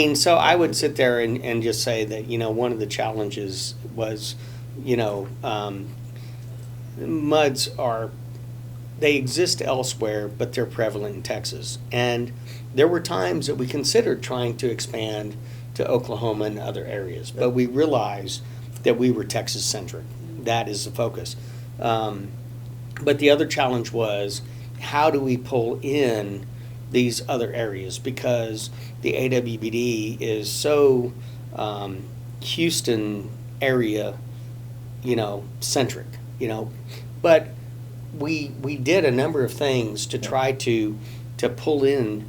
mean, so I would sit there and just say that, one of the challenges was, muds are, they exist elsewhere, but they're prevalent in Texas. And there were times that we considered trying to expand to Oklahoma and other areas, but we realized that we were Texas centric. That is the focus. But the other challenge was, how do we pull in these other areas? Because the AWBD is so Houston area, centric, But we did a number of things to try to pull in,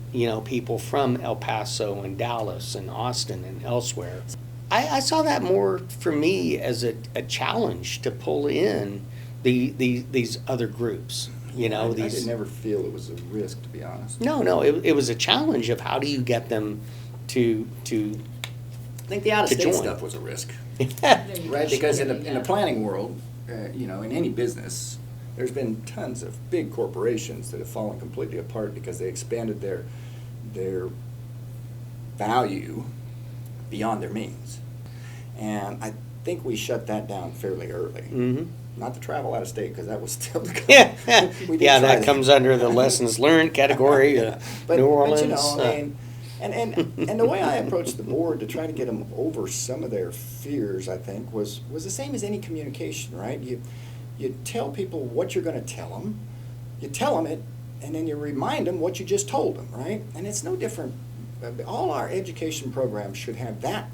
people from El Paso and Dallas and Austin and elsewhere. I saw that more for me as a challenge to pull in these other groups. I did never feel it was a risk, to be honest. No, it was a challenge of how do you get them to I think the out-of-state join. stuff was a risk, right? Because in the planning world, in any business, there's been tons of big corporations that have fallen completely apart because they expanded their value beyond their means. And I think we shut that down fairly early. Mm-hmm. Not to travel out of state, because that was still to come. Yeah, We did yeah, try that comes under the lessons learned category. New Orleans. And the way I approached the board to try to get them over some of their fears, I think, was the same as any communication, right? You tell people what you're going to tell them, you tell them it, and then you remind them what you just told them, right? And it's no different. All our education programs should have that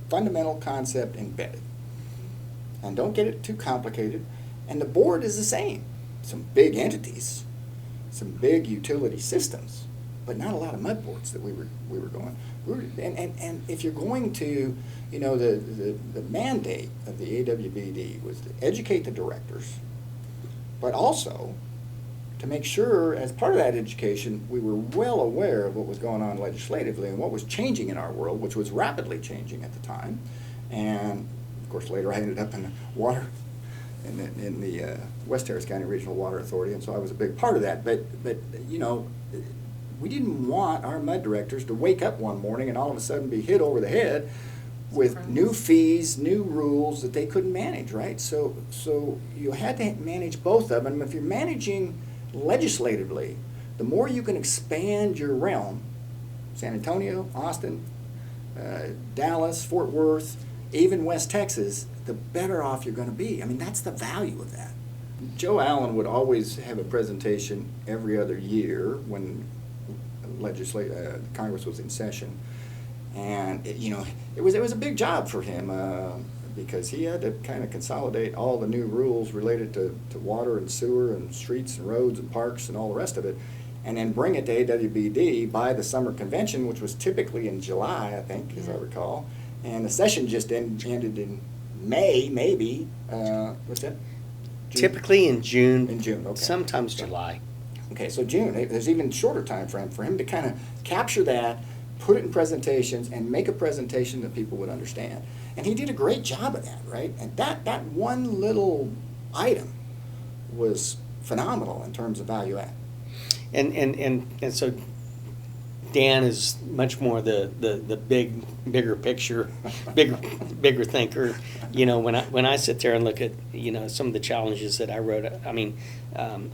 fundamental concept embedded. And don't get it too complicated. And the board is the same. Some big entities, some big utility systems, but not a lot of mud boards that we were going. And if you're going to, the mandate of the AWBD was to educate the directors, but also to make sure, as part of that education, we were well aware of what was going on legislatively and what was changing in our world, which was rapidly changing at the time. And of course, later I ended up in the water, in the West Harris County Regional Water Authority, and so I was a big part of that. But we didn't want our mud directors to wake up one morning and all of a sudden be hit over the head with new fees, new rules that they couldn't manage, right? So you had to manage both of them. If you're managing legislatively, the more you can expand your realm, San Antonio, Austin, Dallas, Fort Worth, even West Texas, the better off you're going to be. I mean, that's the value of that. Joe Allen would always have a presentation every other year when Congress was in session, and it was a big job for him because he had to kind of consolidate all the new rules related to water and sewer and streets and roads and parks and all the rest of it, and then bring it to AWBD by the summer convention, which was typically in July, I think, as I recall. And the session just ended in May, maybe. What's that? June? Typically in June. In June, okay. Sometimes July. Okay, so June. There's even shorter time frame for him to kind of capture that, put it in presentations, and make a presentation that people would understand. And he did a great job of that, right? And that one little item was phenomenal in terms of value add. And so Dan is much more the bigger picture, bigger thinker. When I sit there and look at some of the challenges that I wrote, I mean,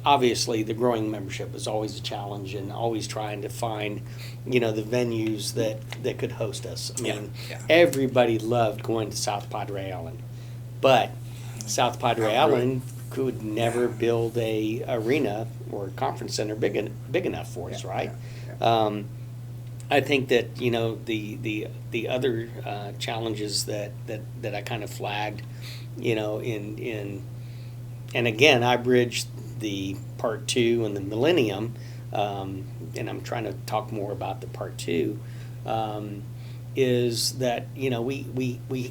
obviously the growing membership was always a challenge, and always trying to find the venues that could host us. I mean, everybody loved going to South Padre Island, but South Padre Island could never build a arena or a conference center big enough for us, right? I think that the other challenges that I kind of flagged, and again I bridged the part 2 and the millennium, and I'm trying to talk more about the part 2, is that we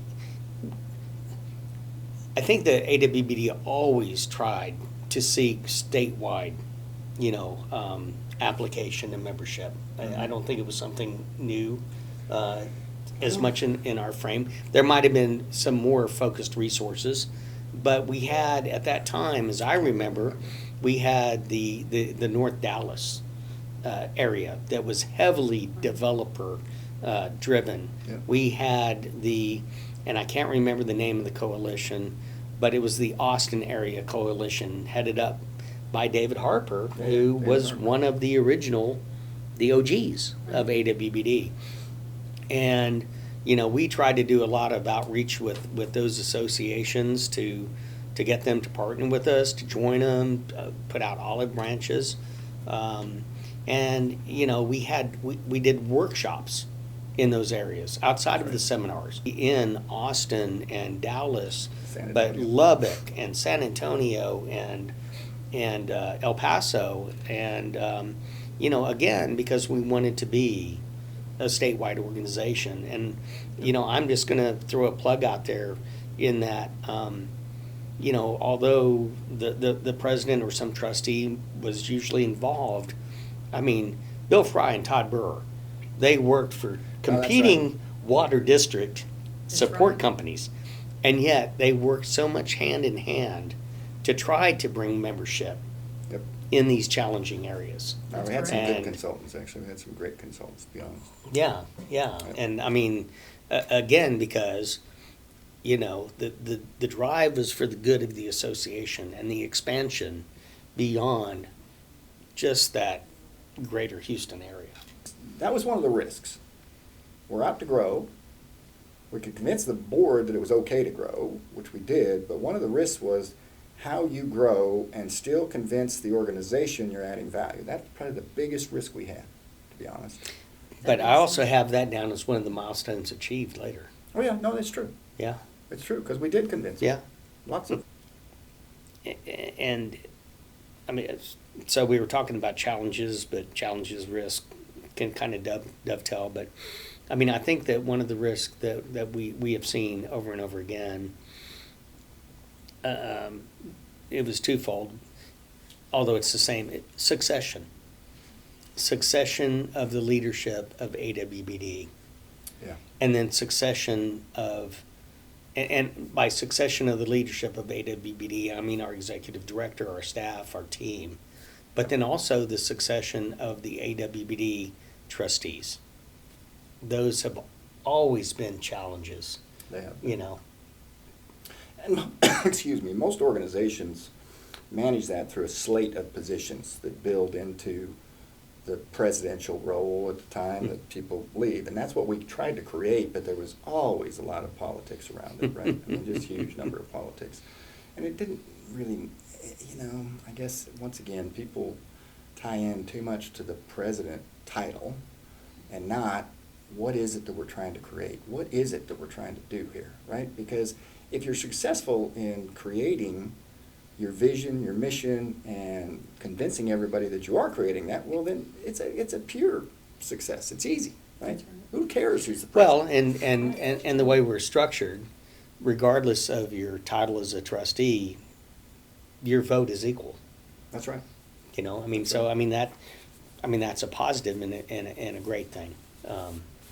I think the AWBD always tried to seek statewide application and membership. I don't think it was something new as much in our frame. There might have been some more focused resources, but we had at that time, as I remember, we had the North Dallas area that was heavily developer driven. Yep. We had and I can't remember the name of the coalition, but it was the Austin Area Coalition headed up by David Harper, Yeah, who David was Harper. one of the original, the OGs of AWBD. And, we tried to do a lot of outreach with those associations to get them to partner with us, to join them, put out olive branches. And, we did workshops in those areas outside of the seminars in Austin and Dallas, San but Antonio. Lubbock and San Antonio and El Paso. And, again, because we wanted to be a statewide organization. And, I'm just going to throw a plug out there in that, although the president or some trustee was usually involved, I mean, Bill Fry and Todd Burr, they worked for competing water district support right. companies. And yet they worked so much hand in hand to try to bring membership Yep. in these challenging areas. No, we had some And- good consultants, actually. We had some great consultants, to be honest. Yeah, yeah. And I mean, again, because, the drive was for the good of the association and the expansion beyond just that greater Houston area. That was one of the risks. We're out to grow. We could convince the board that it was okay to grow, which we did, but one of the risks was how you grow and still convince the organization you're adding value. That's probably the biggest risk we had, to be honest. But I also have that down as one of the milestones achieved later. Oh, yeah, no, that's true. Yeah, It's true, because we did convince them. yeah. Lots of, And, I mean, so we were talking about challenges, but challenges, risk can kind of dovetail. But, I mean, I think that one of the risks that we have seen over and over again, it was twofold, although it's the same, succession. Succession of the leadership of AWBD. yeah. And then succession of, and by succession of the leadership of AWBD, I mean our executive director, our staff, our team, but then also the succession of the AWBD trustees. Those have always been challenges, They have. And, excuse me, most organizations manage that through a slate of positions that build into the presidential role at the time that people leave. And that's what we tried to create, but there was always a lot of politics around it, right? I mean, just huge number of politics. And it didn't really, I guess, once again, people tie in too much to the president title and not what is it that we're trying to create? What is it that we're trying to do here, right? Because if you're successful in creating your vision, your mission, and convincing everybody that you are creating that, well, then it's a pure success. It's easy, right? Who cares who's the well, president? and the way we're structured, regardless of your title as a trustee, your vote is equal. That's right. I mean, so I mean that's a positive and a great thing.